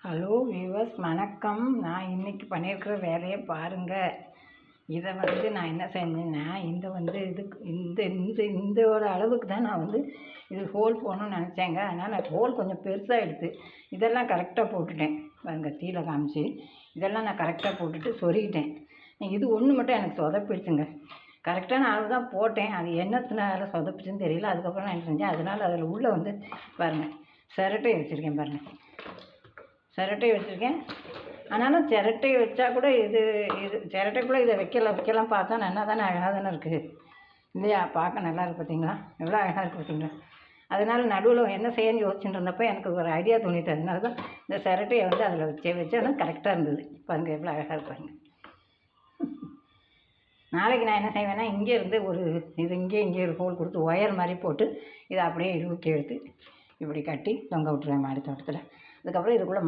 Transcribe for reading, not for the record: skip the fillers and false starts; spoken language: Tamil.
ஹலோ வியூவர்ஸ், வணக்கம். நான் இன்றைக்கி பண்ணியிருக்கிற வேலையை பாருங்கள். இதை நான் என்ன செஞ்சேன்னா, இதோட அளவுக்கு தான் நான் இது ஹோல் போடணும்னு நினச்சேங்க. அதனால் ஹோல் கொஞ்சம் பெருசாகிடுது. இதெல்லாம் கரெக்டாக போட்டுட்டேன் பாருங்கள், கீழே காமிச்சு இதெல்லாம் நான் கரெக்டாக போட்டுட்டு சொருகிட்டேன். இது ஒன்று மட்டும் எனக்கு சொதப்பிடுச்சுங்க. கரெக்டான அளவு தான் போட்டேன், அது என்னத்தினால சொதப்பிச்சுன்னு தெரியல. அதுக்கப்புறம் நான் என்ன செஞ்சேன், அதனால் அதில் உள்ளே பாருங்கள், சிரட்டை வச்சுருக்கேன் பாருங்கள், சிரட்டை வச்சுருக்கேன். ஆனாலும் சிரட்டை வச்சா கூட இது சிரட்டைக்குள்ளே இதை வைக்கலாம் பார்த்தா நல்லா தானே, அழகாக தானே இருக்குது இல்லையா? பார்க்க நல்லா இருக்குது பார்த்தீங்களா, எவ்வளோ அழகாக இருக்குது பார்த்தீங்களா? அதனால் நடுவில் என்ன செய்யணும்னு யோசிச்சுட்டு இருந்தப்போ எனக்கு ஒரு ஐடியா தோணிட்டு, அதனால தான் இந்த சிரட்டையை அதில் வச்சா கரெக்டாக இருந்தது. பாருங்கள் எவ்வளோ அழகாக இருப்பாங்க. நாளைக்கு நான் என்ன செய்வேன்னா, இங்கேருந்து இங்கே ஒரு ஹோல் கொடுத்து ஒயர் மாதிரி போட்டு இதை அப்படியே இழுக்கி எடுத்து இப்படி கட்டி தொங்க விட்டுருவேன் மாடி தோட்டத்தில். அதுக்கப்புறம் இதுக்குள்ளே